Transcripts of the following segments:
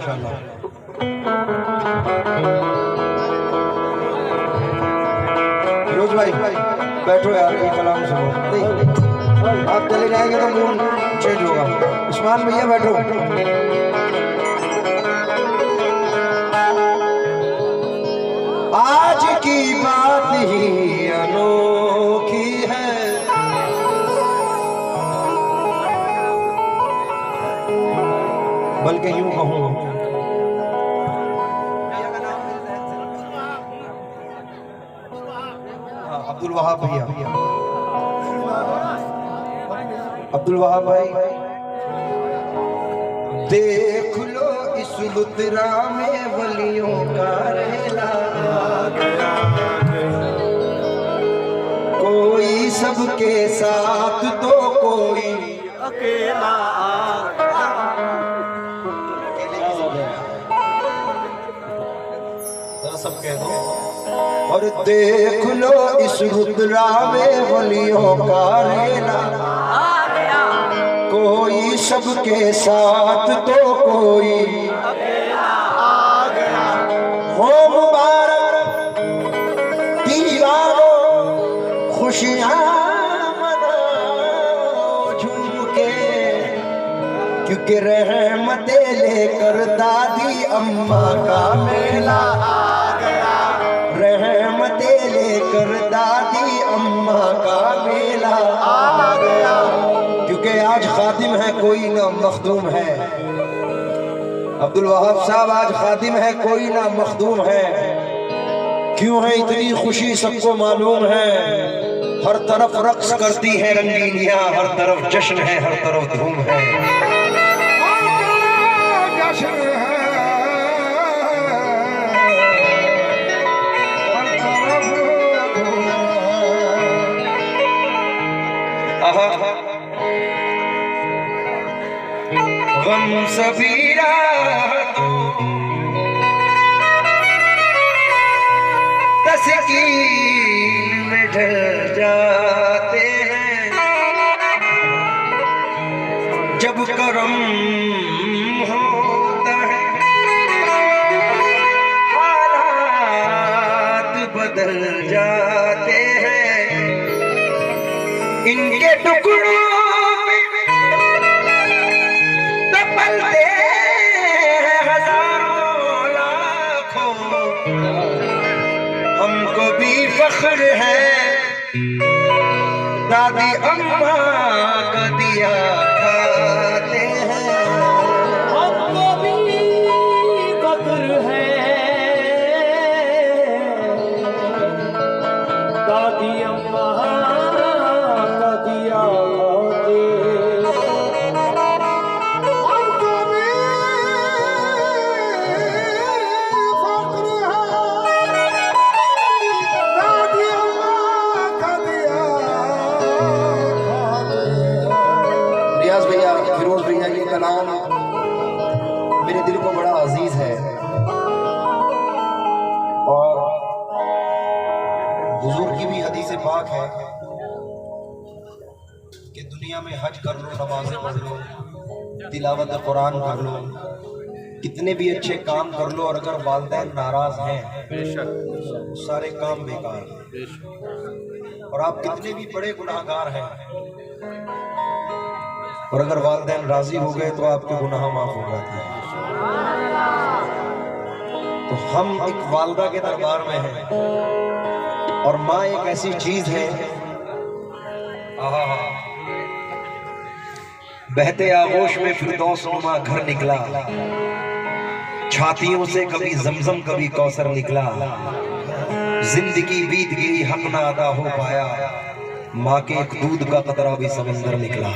इंशाल्लाह। फिरोज भाई बैठो यार, ये कलाम सुनो। नहीं आप चले जाएंगे तो मूड चेंज होगा। उस्मान भैया बैठो। आज की बात ही अनोखी है, बल्कि यूं कहूं अब्दुल वहाब भैया, अब्दुल वहाब भाई, देख लो इस लुतरा में वलियों का रेला, कोई सबके साथ तो कोई अकेला। सब कह दो। और देख लो इस रुद्रा में वलियों का रेला, कोई सबके साथ तो कोई अकेला आ गया। हो मुबारक दीवारों खुशियां मनाओ झूम के, क्योंकि रहमतें लेकर दादी अम्मा का मेला आ गया। रहमतें लेकर दादी अम्मा का मेला आ गया, क्योंकि आज खादिम है कोई ना मखदूम है। अब्दुल वहाब साहब आज खादिम है कोई ना मखदूम है। क्यों है इतनी खुशी सबको मालूम है, हर तरफ रक्स करती है रंगीनियां, हर तरफ जश्न है, हर तरफ धूम है। गम सबीरा तस्कीन में ढल जाते हैं, जब करम होता है हालात बदल जाते हैं। इनके टुकड़ों हमको भी फख्र है दादी अम्मा का दिया खाते हैं। हमको भी फख्र है दादी अम्मा का दिया खाते कलाम मेरे दिल को बड़ा अजीज है। और हुजूर की भी हदीस पाक है कि दुनिया में हज कर लो, नमाजें पढ़ लो, तिलावत कुरान कर लो, कितने भी अच्छे काम कर लो, और अगर वालिदैन नाराज हैं सारे काम बेकार हैं। और आप कितने भी बड़े गुनाहगार हैं, और अगर वालिदैन राजी हो गए तो आपके गुनाह माफ हो जाते हैं। तो हम एक वालिदा के दरबार में हैं, और माँ एक ऐसी चीज है, बहते आगोश में फिरदौस नुमा घर निकला, छातियों से कभी जमजम कभी कौसर निकला। जिंदगी बीत गई हक ना अदा हो पाया, माँ के एक दूध का कतरा भी समंदर निकला।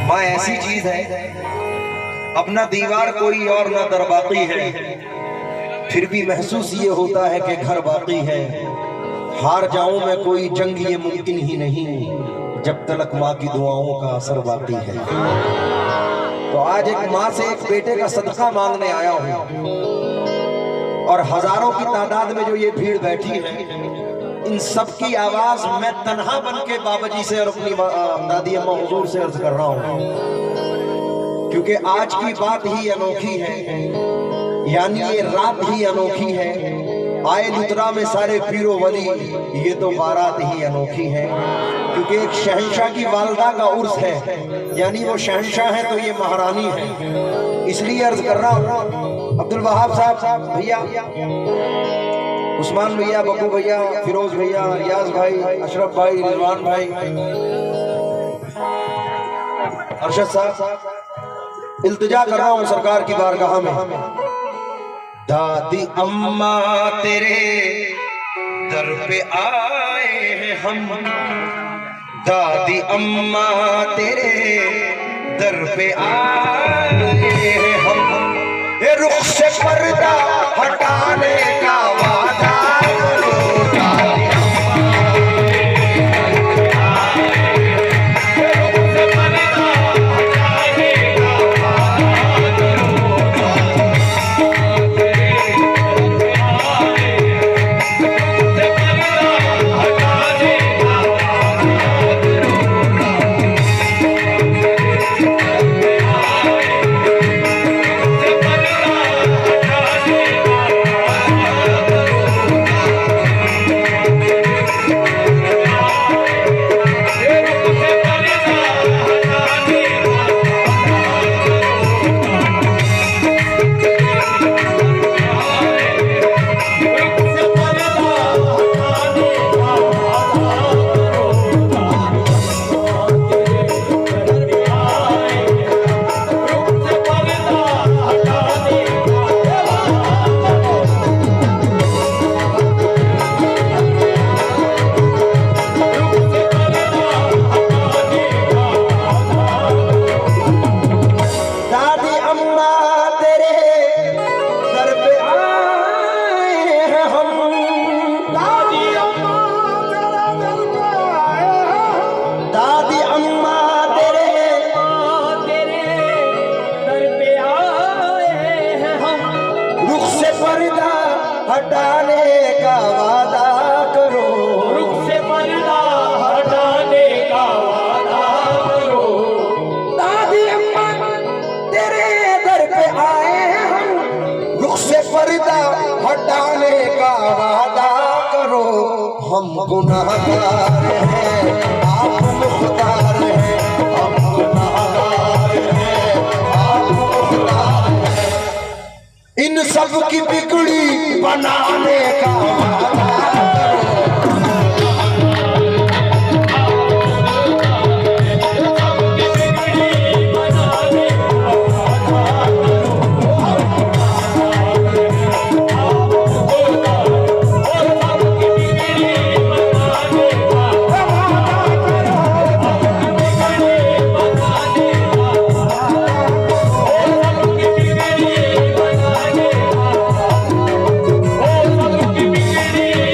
माँ ऐसी चीज है, अपना दीवार कोई और ना दरबाकी है, फिर भी महसूस ये होता है कि घर बाकी है। हार जाऊं मैं कोई जंग ये मुमकिन ही नहीं, जब तक माँ की दुआओं का असर बाकी है। तो आज एक माँ से एक बेटे का सदका मांगने आया हूँ, और हजारों की तादाद में जो ये भीड़ बैठी है, इन सब की आवाज मैं तन्हा बन के बाबा जी से और अपनी दादी अम्मा हुजूर से अर्ज कर रहा हूँ, क्योंकि आज की बात ही अनोखी है, यानी ये रात ही अनोखी है। आए लुतरा में सारे पीरो वली, ये तो बारात ही अनोखी है। क्योंकि एक शहंशाह की वालदा का उर्स है, यानी वो शहंशाह है तो ये महारानी है। इसलिए अर्ज कर रहा हूँ अब्दुल वहाब साहब भैया, उस्मान भैया, बब्बू भैया, फिरोज भैया, रियाज भाई, अशरफ भाई, रिजवान भाई, अरशद साहब, इल्तिजा कर रहा हूँ सरकार की बारगाह में। दादी अम्मा तेरे दर पे आए हैं हम, दादी अम्मा तेरे दर पे आए हैं हम, ये रुख से पर्दा हटाने का वादा करो। दादी हटाने का वादा करो, रुख से पर्दा हटाने का वादा करो। दादी अम्मा तेरे दर पे आए हैं हम, रुख से पर्दा हटाने का वादा करो। हम गुनाहगार हैं, आप मुख्तार हैं, हम गुनाहगार हैं, आप मुख्तार हैं। इन सब की बिगड़ी बनाने का वादा Thank you.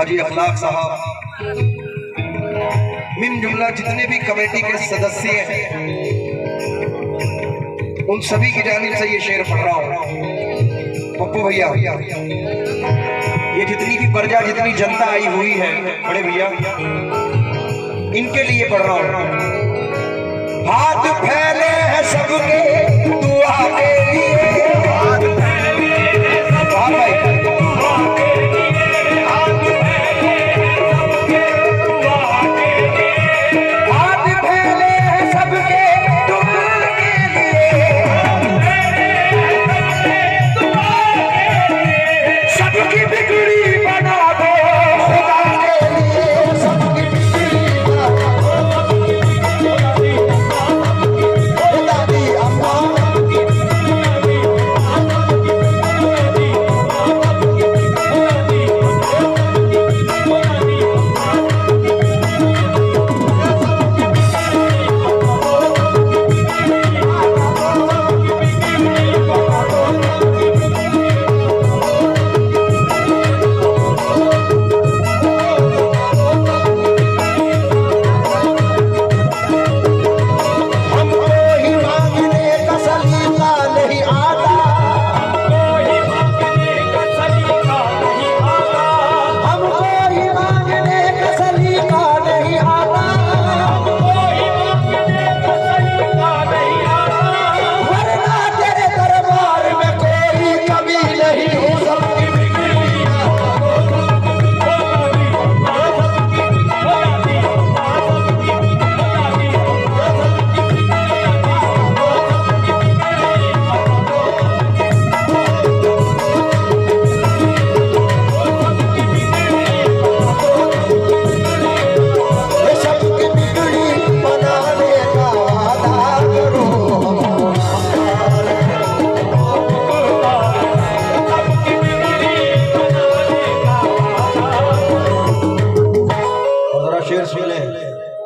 हाजी अखलाक साहब, मिम जुमला जितने भी कमेटी के सदस्य हैं, उन सभी की जानिब से ये शेर पढ़ रहा हूँ। पप्पू भैया, ये जितनी भी प्रजा, जितनी जनता आई हुई है बड़े भैया, इनके लिए पढ़ रहा हूँ। हाथ फैले हैं सबके दुआ के लिए, हाथ फैले हैं सबके दुआ के लिए, हाथ फैले हैं सबके दुआ के लिए, हाथ फैले हैं सबके दुआ के लिए, हाथ फैले हैं सबके दुआ के लिए, सबकी बिगड़ी बना दो खुदा के लिए, सबकी बिगड़ी बना दो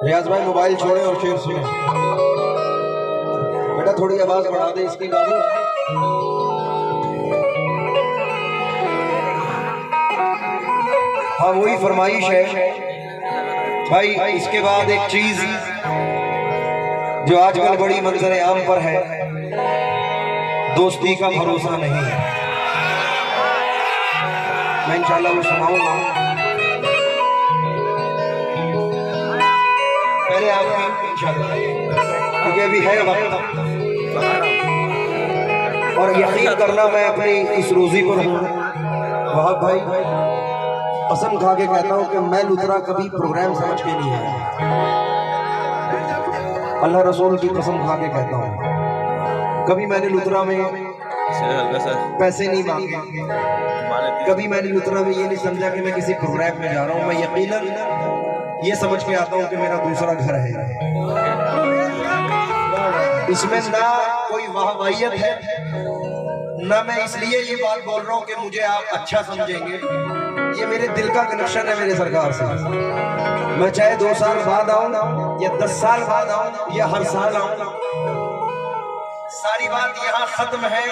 रियाज भाई मोबाइल छोड़े और शेर सुने। बेटा थोड़ी आवाज बढ़ा दे इसकी बाबू। हाँ वही फरमाइश है भाई। इसके बाद एक चीज जो आजकल बड़ी मंजर आम पर है, दोस्ती का भरोसा नहीं है। मैं इंशाल्लाह वो सुनाऊंगा। पहले आपकी इंशाल्लाह, क्योंकि अभी है वक्त, और यकीन करना मैं अपनी इस रोजी पर हूँ। वहाब भाई कसम खा के कहता हूँ कि मैं लुतरा कभी प्रोग्राम समझ के नहीं आया। अल्लाह रसूल की कसम खा के कहता हूँ, कभी मैंने लुतरा में पैसे नहीं मांगे, कभी मैंने लुतरा में ये नहीं समझा कि मैं किसी प्रोग्राम में जा रहा हूँ। मैं यकीनन ये समझ के आता हूँ कि मेरा दूसरा घर है। इसमें ना कोई वाहवाहियत है, ना मैं इसलिए ये बात बोल रहा हूँ कि मुझे आप अच्छा समझेंगे। ये मेरे दिल का कनेक्शन है मेरे सरकार से। मैं चाहे 2 साल बाद आऊँ या 10 साल बाद आऊँ या हर साल आऊँ, सारी बात यहाँ खत्म है।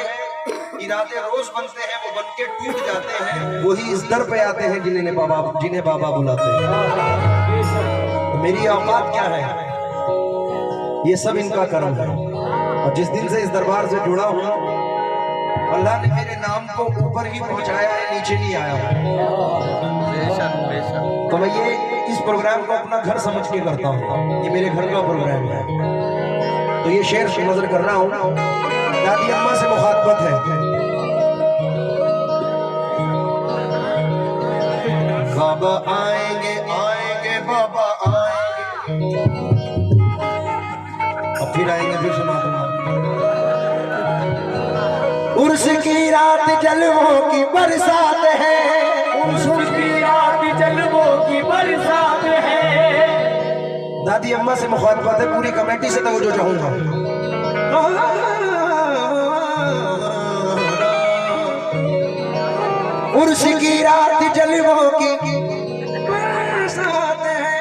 इरादे रोज बनते हैं, वो बन के टूट जाते हैं। वही इस दर पे आते हैं जिन्हें बाबा बुलाते हैं। तो मेरी औकात क्या है? ये सब इनका कर्म है। और जिस दिन से इस दरबार से जुड़ा हूँ, अल्लाह ने मेरे नाम को ऊपर ही पहुंचाया है, नीचे नहीं आया। तो मैं ये इस प्रोग्राम को अपना घर समझ के करता हूँ। ये मेरे घर का प्रोग्राम है। तो ये शेर नजर कर रहा हूँ। दादी अम्मा से मुखातबत है। बाबा आएंगे आएंगे बाबा आएंगे, अब फिर आएंगे, फिर सुना दूंगा। उर्स की रात जलवों की बरसात है, उर्स की रात जलवों की बरसात है। दादी अम्मा से मुखातबत है, पूरी कमेटी से तवज्जो चाहूंगा। उर्स की रात जलवों की बरसात है,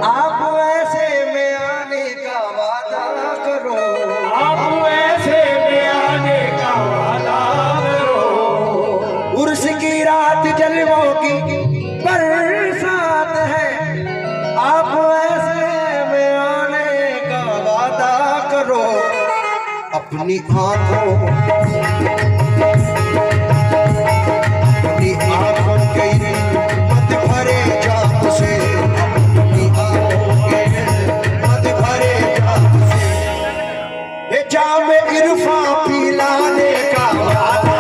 आप ऐसे में आने का वादा करो, आप ऐसे में आने का वादा करो। उर्स की रात जलवों की अपनी आंखों के मत भरे जाम से, अपनी आंखों के मत भरे जाम से, ये जाम इरफा पिलाने का वादा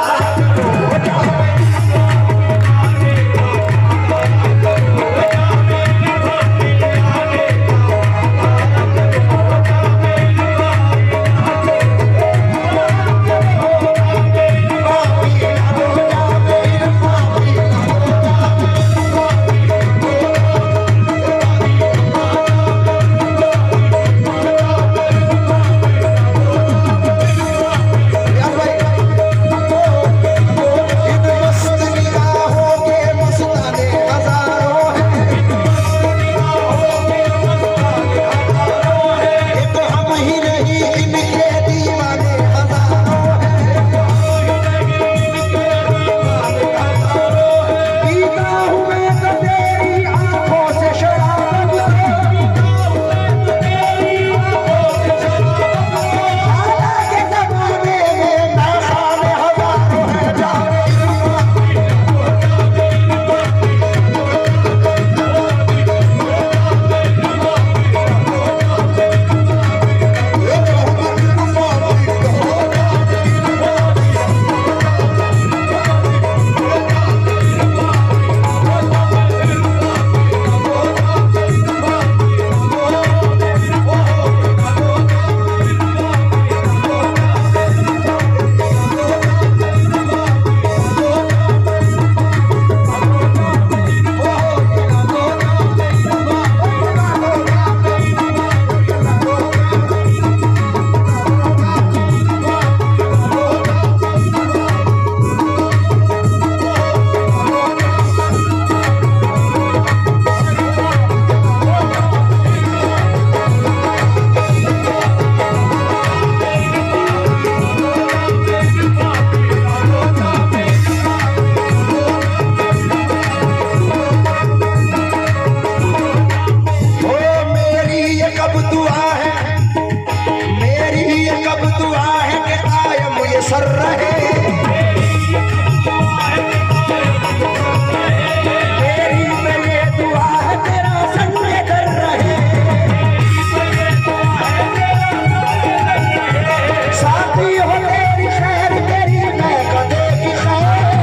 सर रहे, मेरी में ये दुआ है तेरा संग कर रहे, साथी हो तेरी खैर तेरी मैं कदे की खैर,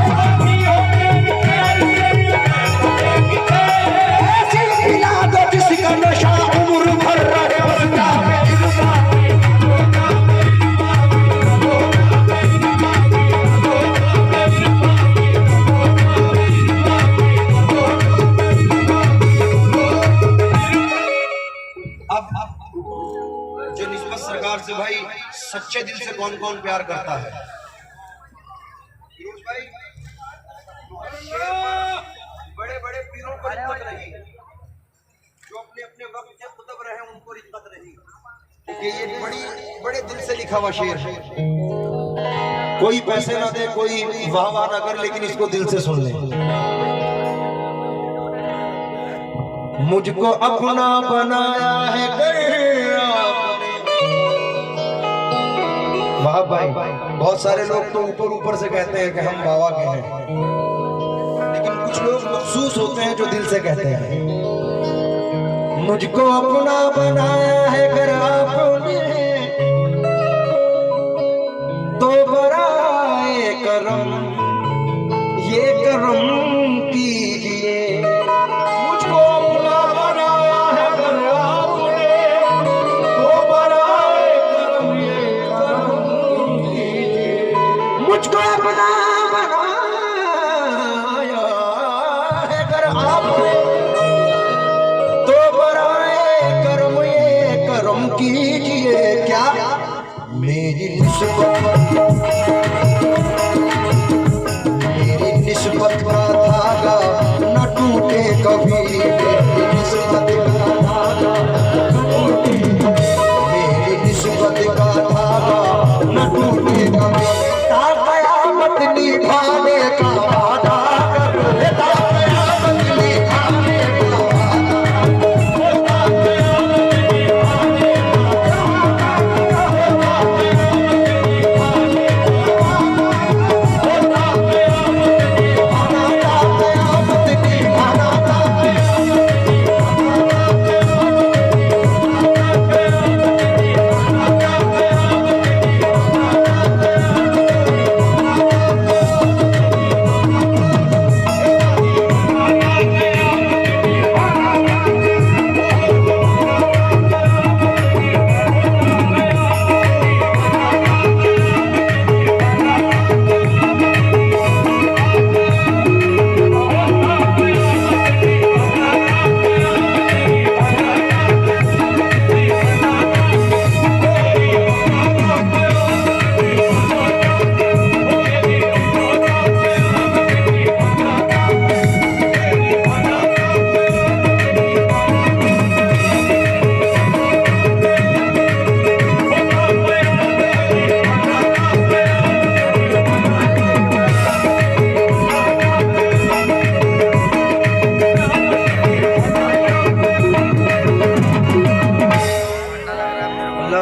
ऐसी पिला दो जिसका नशा उम्र भर रहे। जो निस्बत सरकार से भाई सच्चे दिल से कौन कौन प्यार करता है? भाई बड़े बड़े पीरों पर इज्जत रही, जो अपने अपने वक्त के खुतब रहे उनको इज्जत रही, क्योंकि ये बड़े दिल से लिखा हुआ शेर है। कोई पैसे ना दे, कोई वाह वाह ना कर, लेकिन इसको दिल से सुन ले। मुझको अपना बनाया है वाह भाई। बहुत सारे लोग तो ऊपर ऊपर से कहते हैं कि हम बाबा के हैं, लेकिन कुछ लोग महसूस होते हैं जो दिल से कहते हैं। मुझको अपना बनाया है घर आपने, तो बराए करम ये करम कीजिए। मुझको अपना बनाया है घर आपने, तो बराए करम ये करम कीजिए। मुझको अपना बनाया है घर आपने, तो बराए करम ये करम कीजिए। क्या मेरी निस्बत का धागा न टूटे कभी, मेरी निस्बत का धागा न टूटे, मेरी निस्बत का धागा न टूटे कभी। क़यामत निभाने का वादा करो, क़यामत निभाने का वादा।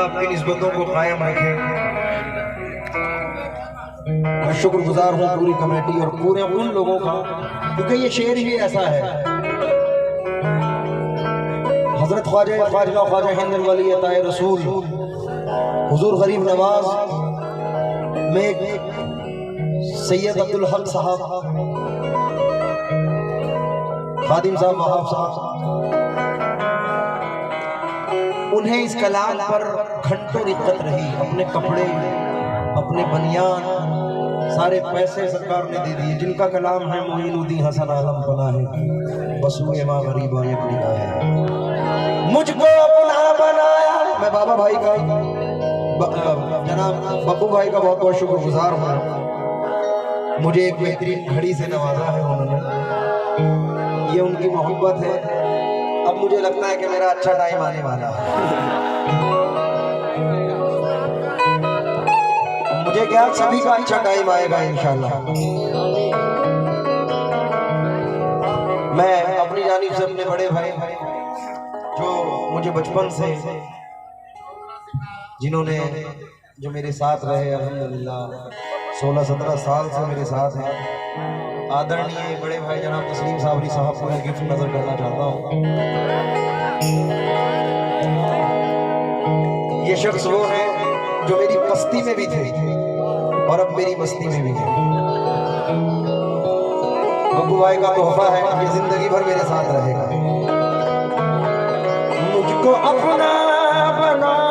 आपकी निस्बतों को कायम रखे। मैं शुक्रगुजार हूँ पूरी कमेटी और पूरे उन लोगों का, क्योंकि ये शेर ही ऐसा है। हजरत ख्वाजा हिंद वली अताए रसूल हुजूर गरीब नवाज में सैयद अब्दुल हक साहब, खादिम साहब, वहाब साहब, उन्हें इस कलाम पर घंटों रिक्कत रही। अपने कपड़े, अपने बनियान, सारे पैसे सरकार ने दे दिए। जिनका कलाम है मोइनुद्दीन हसन आलम बना है, बसुए माँ गरीबा ये बना है। मुझको अपना बनाया। मैं बाबा भाई का, जनाब बब्बू भाई का बहुत बहुत शुक्रगुजार हूँ। मुझे एक बेहतरीन घड़ी से नवाजा है उन्होंने, ये उनकी मोहब्बत है। अब मुझे लगता है कि मेरा अच्छा टाइम आने वाला है। मुझे क्या, सभी का अच्छा टाइम आएगा इंशाल्लाह। मैं अपनी जानिब से अपने बड़े भाई जो मुझे बचपन से, जिन्होंने जो मेरे साथ रहे, अल्हम्दुलिल्लाह 16-17 साल से मेरे साथ हैं, आदरणीय बड़े भाई जनाब तस्लीम साबरी साहब को मैं गिफ्ट नजर करना चाहता हूँ। ये शख्स वो है जो मेरी बस्ती में भी थे और अब मेरी बस्ती में भी है। बब्बू भाई का तोहफा है, ये जिंदगी भर मेरे साथ रहेगा। मुझको अपना बनाया,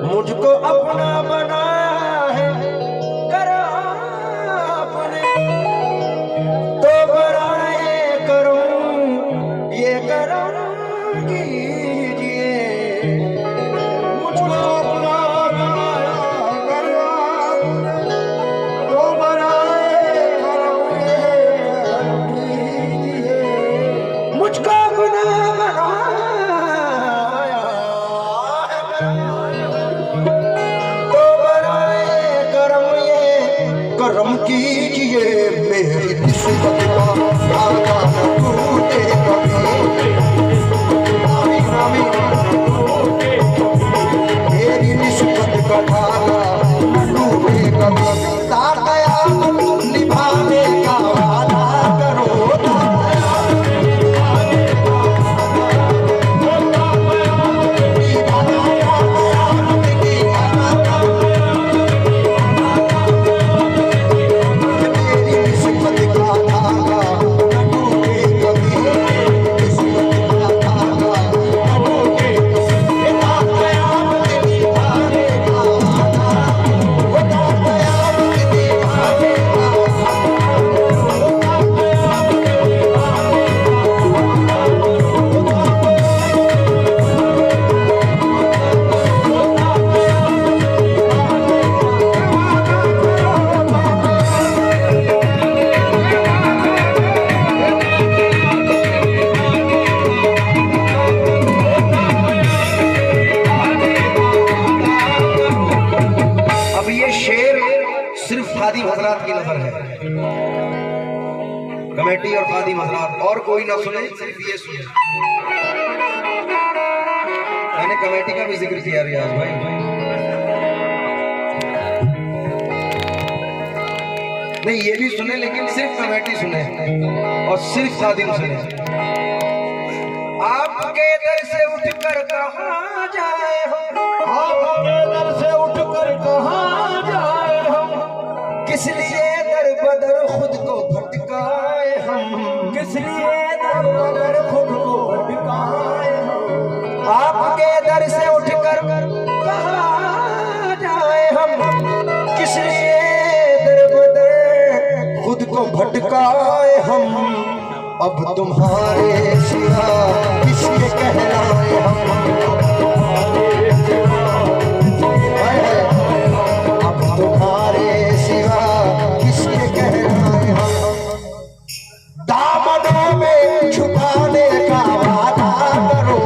मुझको अपना बनाया है, करो अपने तो बराए करूं, ये करूं कीजिए। मुझको अपना बनाया, करो तो बराए करूं, ये कीजिए। मुझको अपना करम कीजिए। मेरी निस्बत का धागा न टूटे कभी, मेरी निस्बत का धागा न टूटे कभी। ताया निभाने का वादा करो, खादिम हजरात की नजर है, कमेटी और खादिम हजरात, और कोई ना सुने, सिर्फ ये सुने। मैंने कमेटी का भी जिक्र किया रियाज भाई, नहीं ये भी सुने, लेकिन सिर्फ कमेटी सुने और सिर्फ खादिम सुने। आपके दर से उठकर कहाँ जाए हम, आपके दर से उठकर कहाँ जाए हम, किस लिए दर बदर खुद को भटकाए हम, किस लिए दर बदर खुद को भटकाए हम। आपके दर से उठकर कहाँ जाए हम, किस लिए दर बदर खुद को भटकाए हम। अब तुम्हारे सिवा किसके कहलाए हम, अब तुम्हारे सिवा किसके कहलाए हम। दामनों में छुपाने का वादा करो,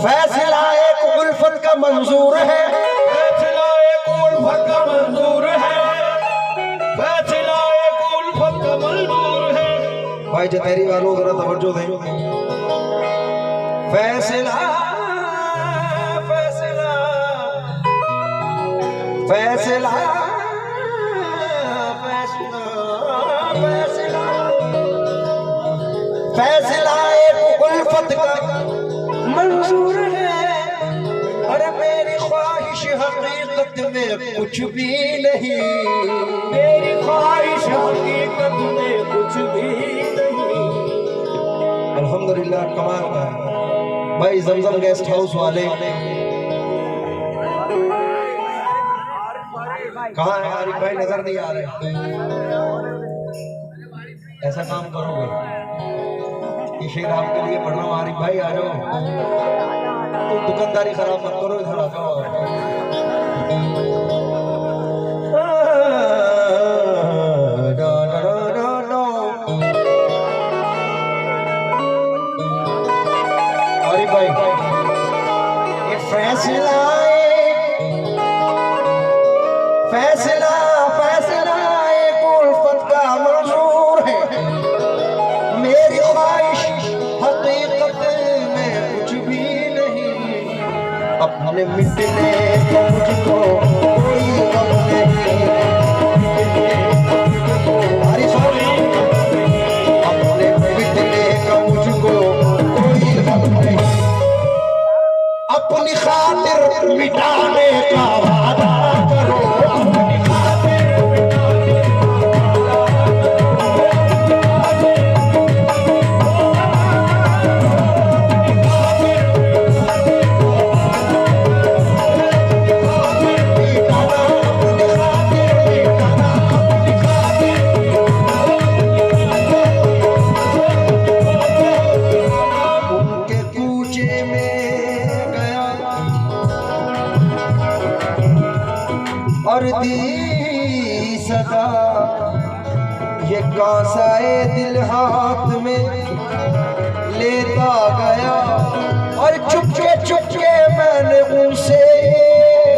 फैसला एक उल्फत का मंजूर है, फैसला एक उल्फत का मंजूर है, फैसला एक उल्फत का मंजूर है। भाई जतेरी वालों जरा तवज्जो दें। फैसला फैसला फैसला फैसला फैसला फैसला एक उल्फत का मंजूर है, और मेरी ख्वाहिश हकीकत में कुछ भी नहीं, मेरी ख्वाहिश हकीकत में कुछ भी नहीं। अल्हम्दुलिल्लाह कमाल का है भाई। जमजम गेस्ट हाउस वाले कहाँ है? आरिफ भाई नजर नहीं आ रहे। ऐसा काम करोगे, ये शेर आपके लिए पढ़ रहा हूँ। आरिफ भाई आ जाओ, तो दुकानदारी खराब मत करो, इधर आ जाओ। आरिफ भाई ये फैसला फैसला फैसला एक उल्फत का मंजूर है, मेरी ख्वाहिश हकीकत में कुछ भी नहीं, अपने मिटने को मुझको कोई गम नहीं, अपने मिटने का मुझको कोई गम नहीं, अपनी खातिर मिटाने का वादा करो, और दी सदा ये कांसाए दिल हाथ में लेता गया, और चुपके चुपके मैंने उनसे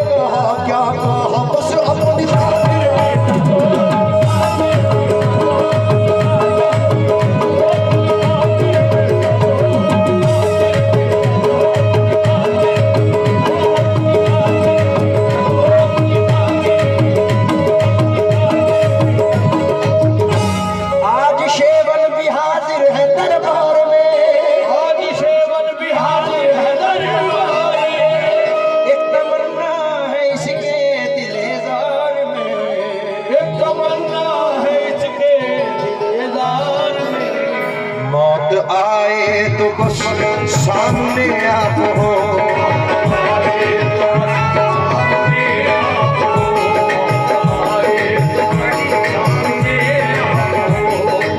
कहा, क्या कहा, बस अपनी आए तो बस सामने आप हो,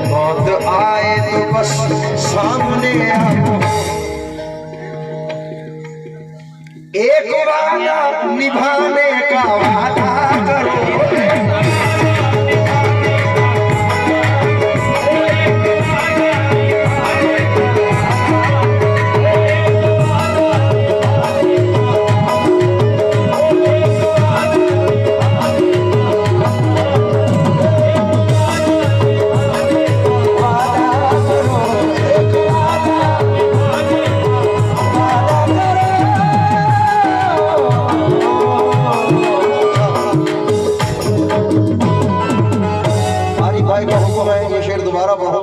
मौत आए तो बस सामने आप हो, एक वादा निभाने का वादा करो, भाई का हुक्म है, ये शेर दोबारा पढ़ो।